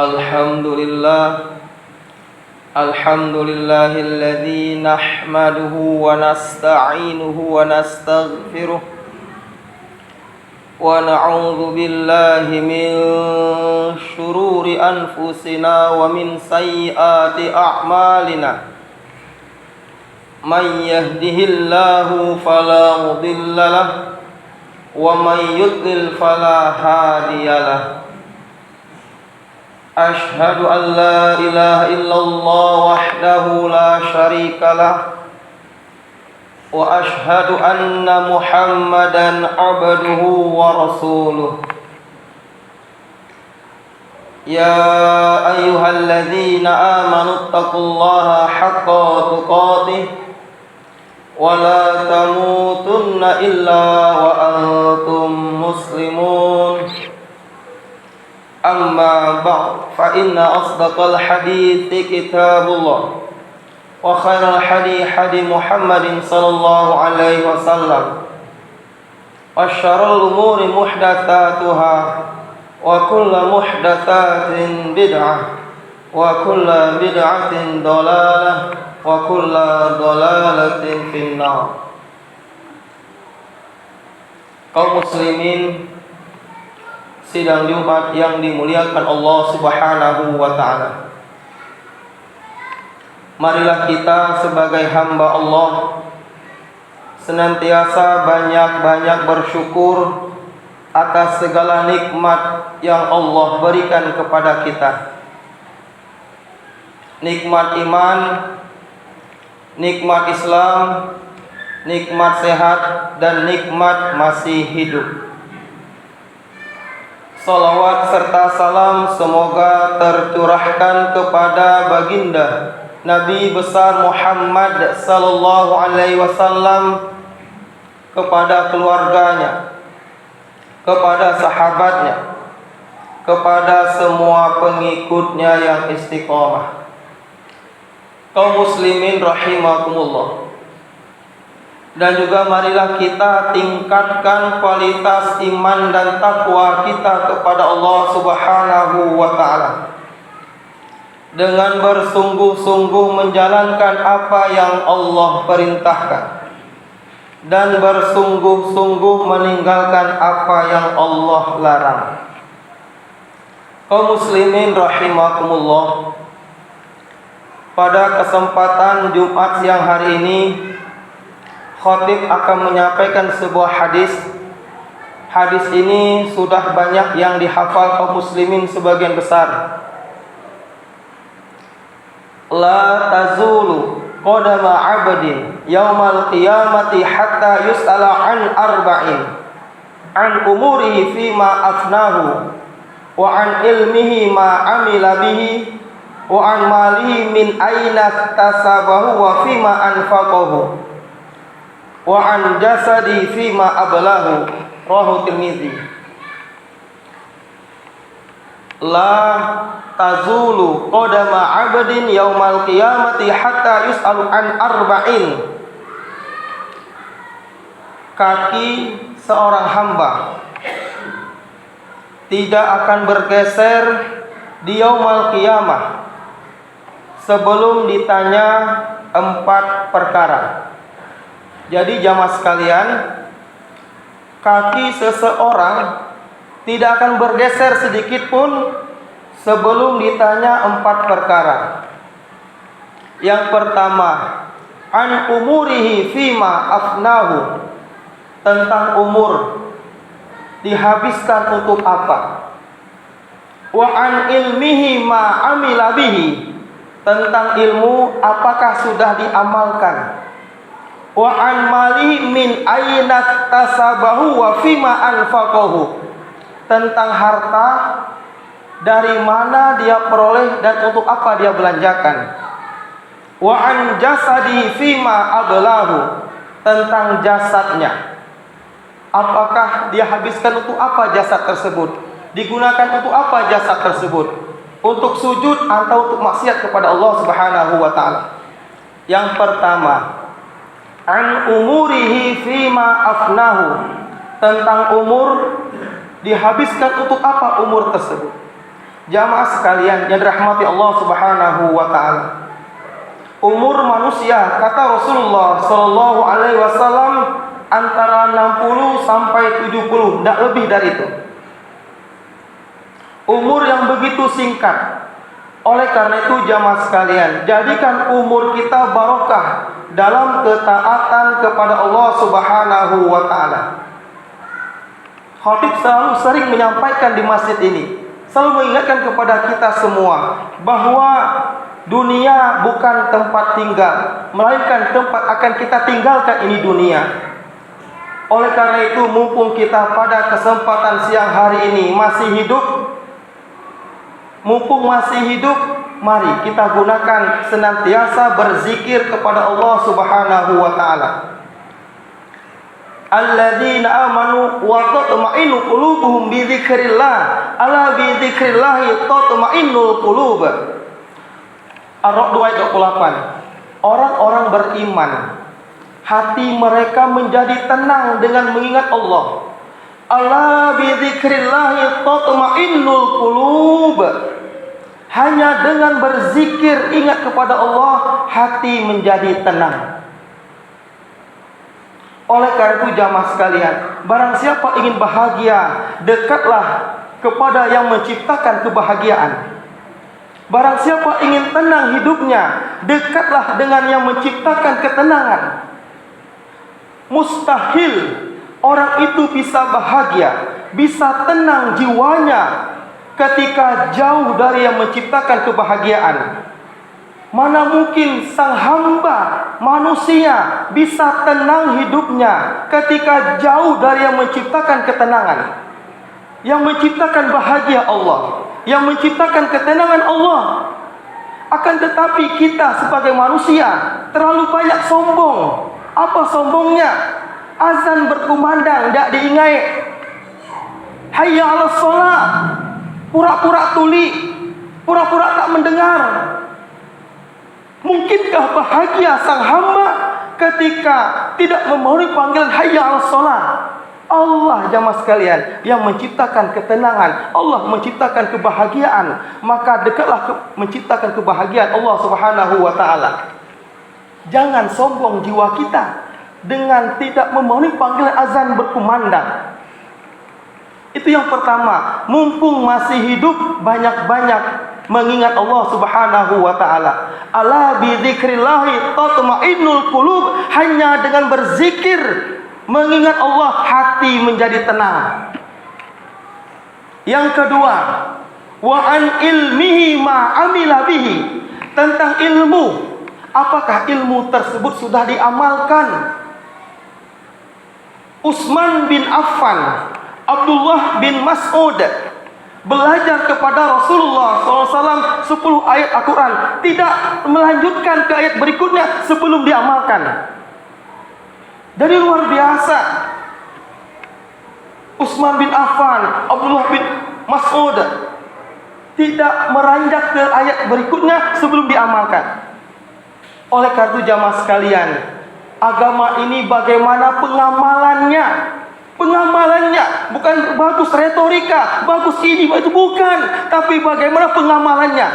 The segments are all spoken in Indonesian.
Alhamdulillah Alhamdulillahilladzi nahmaduhu wa nasta'inuhu wa nastaghfiruh wa na'udzu billahi min syururi anfusina wa min sayyiati a'malina. Man yahdihillahu fala mudilla lahu wa man yudlil fala hadiyalah. Ashhadu an la ilaha illallah wahdahu la syarika lah wa ashhadu anna Muhammadan abduhu wa rasuluh. Ya ayyuhalladzina amanu taqullaha haqqa tuqatih wa la tamutunna illa wa antum muslimun. Amma ba'd, fa inna asdaqal hadithi kitabullah wa khairal hadi Muhammadin sallallahu alaihi wasallam wa syarrul umuri muhdatsatuha wa kullu muhdatsatin bid'ah wa kullu bid'atin dhalalah wa kullu dhalalatin finnar. Kaum muslimin sidang Jumat yang dimuliakan Allah Subhanahu wa ta'ala, marilah kita sebagai hamba Allah senantiasa banyak-banyak bersyukur atas segala nikmat yang Allah berikan kepada kita. Nikmat iman, nikmat Islam, nikmat sehat, dan nikmat masih hidup. Salawat serta salam semoga tercurahkan kepada baginda Nabi besar Muhammad sallallahu alaihi wasallam, kepada keluarganya, kepada sahabatnya, kepada semua pengikutnya yang istiqomah. Kaum muslimin rahimakumullah. Dan juga marilah kita tingkatkan kualitas iman dan takwa kita kepada Allah Subhanahu wa ta'ala dengan bersungguh-sungguh menjalankan apa yang Allah perintahkan dan bersungguh-sungguh meninggalkan apa yang Allah larang. Kaum muslimin rahimakumullah, pada kesempatan Jumat siang hari ini khatib akan menyampaikan sebuah hadis. Hadis ini sudah banyak yang dihafal kaum muslimin sebagian besar. La tazulu qadama 'abdin yaumal qiyamati hatta yus'ala an arba'in, an umurihi fima afnahu, wa an ilmihi ma amila bihi, wa an malihi min aina tasabahu wa fima anfaqahu, wa an jasadi fima ablahu. Rawahu Tirmidzi. La tazulu qadama 'abdin yaumal qiyamati hatta yus'alu an arba'in. Kaki seorang hamba tidak akan bergeser di yaumal qiyamah sebelum ditanya 4 perkara. Jadi jamaah sekalian, kaki seseorang tidak akan bergeser sedikit pun sebelum ditanya 4 perkara. Yang pertama, an umurihi fima afnahu, tentang umur, dihabiskan untuk apa. Wa an ilmihi ma amila bihi, tentang ilmu apakah sudah diamalkan. Wa an mali min aina tasabahu wa fima anfaqahu, tentang harta dari mana dia peroleh dan untuk apa dia belanjakan. Wa an jasadi fima ablahu, tentang jasadnya, apakah dia habiskan untuk apa jasad tersebut, digunakan untuk apa jasad tersebut, untuk sujud atau untuk maksiat kepada Allah Subhanahu wa ta'ala. Yang pertama, an umurihi fima afnahu, tentang umur, dihabiskan untuk apa umur tersebut, Jamaah sekalian yang dirahmati Allah Subhanahu wa taala. Umur manusia kata Rasulullah sallallahu alaihi wasallam antara 60 sampai 70, tidak lebih dari itu. Umur yang begitu singkat. Oleh karena itu jamaah sekalian, jadikan umur kita barokah dalam ketaatan kepada Allah Subhanahu wa taala. Khatib selalu sering menyampaikan di masjid ini, selalu mengingatkan kepada kita semua bahwa dunia bukan tempat tinggal, melainkan tempat akan kita tinggalkan ini dunia. Oleh karena itu, mumpung kita pada kesempatan siang hari ini masih hidup, mari kita gunakan senantiasa berzikir kepada Allah Subhanahu wa taala. Alladzina amanu wa tatma'innu qulubuhum bi dzikrillah. Ala bi dzikrillah tatma'innul qulub. Ar-Ra'd 28. Orang-orang beriman, hati mereka menjadi tenang dengan mengingat Allah. Ala bi dzikrillah tatma'innul qulub. Hanya dengan berzikir ingat kepada Allah, hati menjadi tenang. Oleh karena itu jamaah sekalian, barang siapa ingin bahagia, dekatlah kepada yang menciptakan kebahagiaan. Barang siapa ingin tenang hidupnya, dekatlah dengan yang menciptakan ketenangan. Mustahil orang itu bisa bahagia, bisa tenang jiwanya ketika jauh dari yang menciptakan kebahagiaan. Mana mungkin sang hamba manusia bisa tenang hidupnya ketika jauh dari yang menciptakan ketenangan, yang menciptakan bahagia Allah, yang menciptakan ketenangan Allah. Akan tetapi kita sebagai manusia terlalu banyak sombong. Apa sombongnya? Azan berkumandang tidak diingat. Hayya 'alas shalah, pura-pura tuli, pura-pura tak mendengar. Mungkinkah bahagia sang hamba ketika tidak memenuhi panggilan hayya 'alas shalah? Allah jamaah sekalian yang menciptakan ketenangan, Allah menciptakan kebahagiaan, maka dekatlah menciptakan kebahagiaan Allah Subhanahu wa taala. Jangan sombong jiwa kita dengan tidak memenuhi panggilan azan berkumandang. Itu yang pertama, mumpung masih hidup banyak-banyak mengingat Allah Subhanahu wa taala. Ala bi dzikrillah tatma'innul qulub. Hanya dengan berzikir mengingat Allah, hati menjadi tenang. Yang kedua, wa an ilmihi ma amila bihi. Tentang ilmu, apakah ilmu tersebut sudah diamalkan? Utsman bin Affan, Abdullah bin Mas'ud belajar kepada Rasulullah SAW 10 ayat Al-Quran, tidak melanjutkan ke ayat berikutnya sebelum diamalkan. Jadi luar biasa. Utsman bin Affan, Abdullah bin Mas'ud tidak meranjak ke ayat berikutnya sebelum diamalkan. Oleh karena itu jamaah sekalian, agama ini bagaimana pengamalannya? Pengamalannya bukan bagus retorika, bagus ini, itu bukan, tapi bagaimana pengamalannya.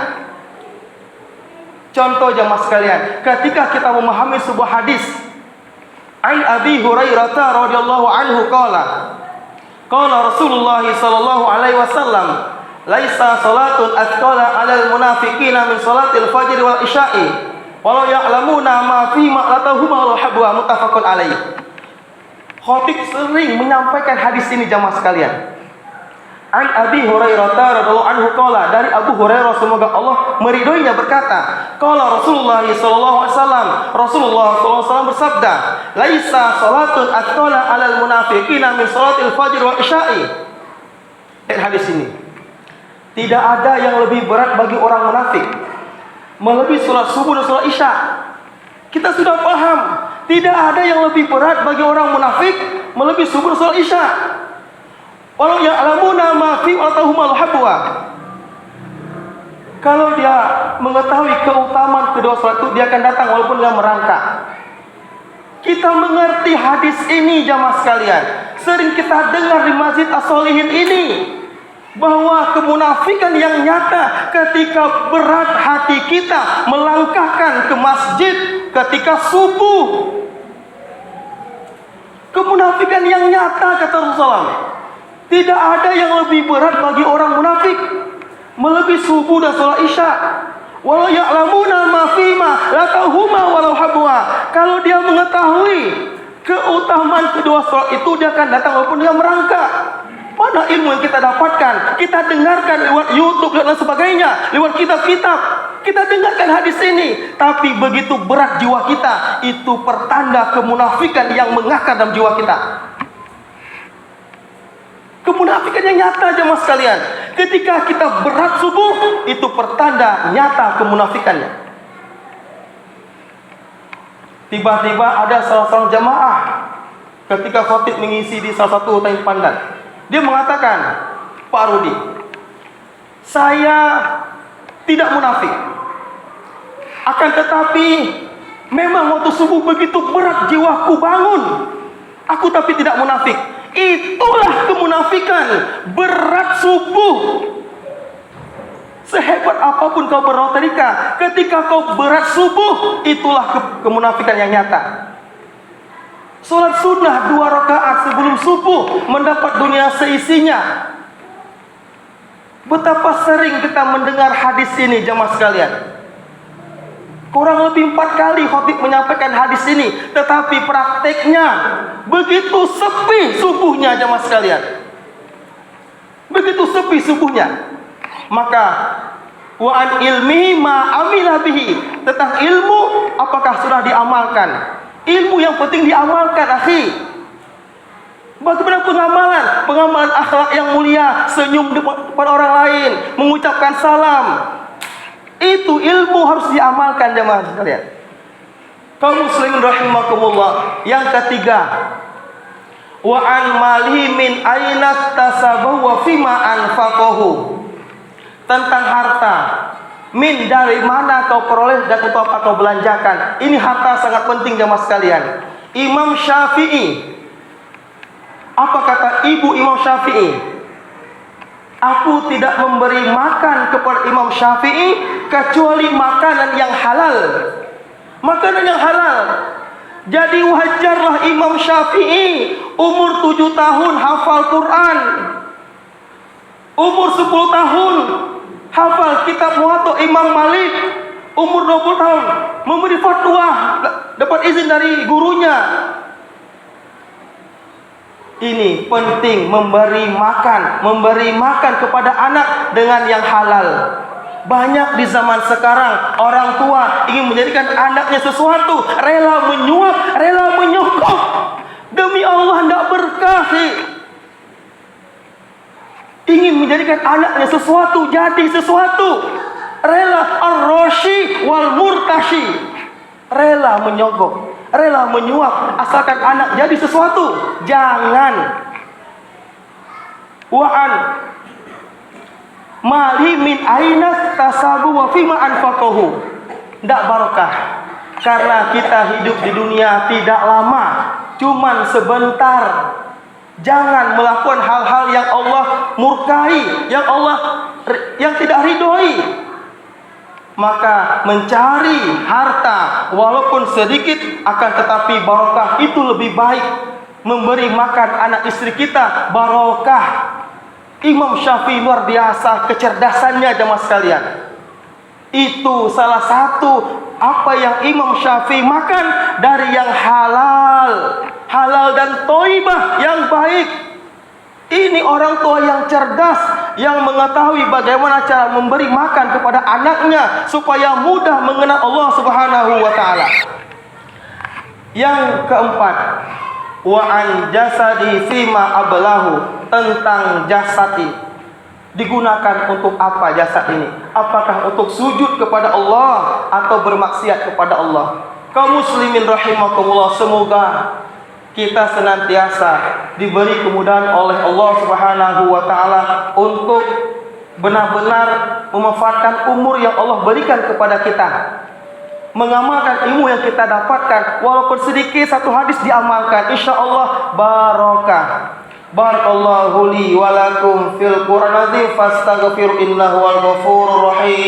Contoh jamaah sekalian, ketika kita memahami sebuah hadis, An Abi Hurairah radhiyallahu anhu qala Rasulullah sallallahu alaihi wasallam, laisa salatun athqala 'alal munafiqina min salatil fajr wal isya'i walau ya'lamuna ma fi ma'latahuma wal habwa. Muttafaqun alaih. Khatib sering menyampaikan hadis ini jamaah sekalian. An Abi Hurairah radhiyallahu anhu qala, dari Abu Hurairah semoga Allah meridhoinya berkata, qala Rasulullah sallallahu alaihi wasallam, Rasulullah sallallahu alaihi wasallam bersabda, laisa salatun athqala 'alal munafiqina min salatil fajr wal isya'i. Hadis ini, tidak ada yang lebih berat bagi orang munafik melebihi salat subuh dan salat isya. Kita sudah paham, tidak ada yang lebih berat bagi orang munafik melebihi subuh dan salat isya. Walau ya'lamuna ma fi atahumul habwa. Kalau dia mengetahui keutamaan kedua salat itu, dia akan datang walaupun dia merangkak. Kita mengerti hadis ini jamaah sekalian. Sering kita dengar di Masjid As-Solihin ini. bahwa kemunafikan yang nyata ketika berat hati kita melangkahkan ke masjid ketika subuh. Kemunafikan yang nyata, kata Rasulullah. Tidak ada yang lebih berat bagi orang munafik melebihi subuh dan sholat isya. Walau ya'lamuna ma fima la tahuma walau habwa. Kalau dia mengetahui keutamaan kedua sholat itu, dia akan datang walaupun dia merangkak. Mana ilmu yang kita dapatkan? Kita dengarkan lewat YouTube dan sebagainya, lewat kitab-kitab. Kita dengarkan hadis ini, tapi begitu berat jiwa kita, itu pertanda kemunafikan yang mengakar dalam jiwa kita. Kemunafikan yang nyata, jemaah sekalian. Ketika kita berat subuh, itu pertanda nyata kemunafikannya. Tiba-tiba ada salah seorang jamaah ketika khatib mengisi di salah satu hotel pandan. Dia mengatakan, Pak Rudi, saya tidak munafik. Akan tetapi memang waktu subuh begitu berat jiwaku bangun. Aku tapi tidak munafik. Itulah kemunafikan, berat subuh. Sehebat apapun kau berotorika, ketika kau berat subuh, itulah kemunafikan yang nyata. Salat sunnah 2 rakaat sebelum subuh mendapat dunia seisinya. Betapa sering kita mendengar hadis ini, jemaah sekalian. Kurang lebih 4 kali khatib menyampaikan hadis ini, tetapi prakteknya begitu sepi subuhnya, jemaah sekalian. Begitu sepi subuhnya. Maka wa an ilmi ma amila bihi, tentang ilmu apakah sudah diamalkan? Ilmu yang penting diamalkan, akhi. Bagaimana pengamalan? Pengamalan akhlak yang mulia, senyum depan orang lain, mengucapkan salam. Itu ilmu harus diamalkan, jemaah sekalian. Kaum muslimin rahimakumullah. Yang ketiga, wa an malihi min aina tasabahu wa fima anfaqahu. Tentang harta. Min, dari mana kau peroleh dan untuk apa kau belanjakan. Ini harta sangat penting, jemaah sekalian. Imam Syafi'i, apa kata ibu Imam Syafi'i? Aku tidak memberi makan kepada Imam Syafi'i kecuali makanan yang halal. Makanan yang halal. Jadi wajarlah Imam Syafi'i umur 7 tahun hafal Quran, umur 10 tahun hafal kitab Muwatta Imam Malik, umur 20 tahun memberi fatwa, dapat izin dari gurunya. Ini penting, memberi makan kepada anak dengan yang halal. Banyak di zaman sekarang orang tua ingin menjadikan anaknya sesuatu, rela menyuap, rela menyokong. Demi Allah tidak berkah sih. Ingin menjadikan anaknya sesuatu, jadi sesuatu. Rela ar-rashi wal murtashi. Rela menyogok, rela menyuap, asalkan anak jadi sesuatu. Jangan. Wa'an mali min aina tasabu wa fima anfaqahu. Tidak barokah. Karena kita hidup di dunia tidak lama, cuman sebentar. Jangan melakukan hal-hal yang Allah murkai, yang tidak ridhoi. Maka mencari harta walaupun sedikit, akan tetapi barokah itu lebih baik. Memberi makan anak istri kita barokah. Imam Syafi'i luar biasa kecerdasannya, jemaah sekalian. Itu salah satu apa yang Imam Syafi'i makan dari yang halal. Halal dan thayyibah yang baik. Ini orang tua yang cerdas, yang mengetahui bagaimana cara memberi makan kepada anaknya supaya mudah mengenal Allah Subhanahu wa taala. Yang keempat, wa an jasadi fima ablahu, tentang jasad ini. Digunakan untuk apa jasad ini? Apakah untuk sujud kepada Allah atau bermaksiat kepada Allah? Kaum muslimin rahimakumullah, semoga kita senantiasa diberi kemudahan oleh Allah Subhanahu wa taala untuk benar-benar memanfaatkan umur yang Allah berikan kepada kita. Mengamalkan ilmu yang kita dapatkan, walaupun sedikit satu hadis diamalkan, insya Allah barokah. Barakallahu li wa lakum fil Qur'anil azim fastaghfiru innahu wal ghafurur rahim.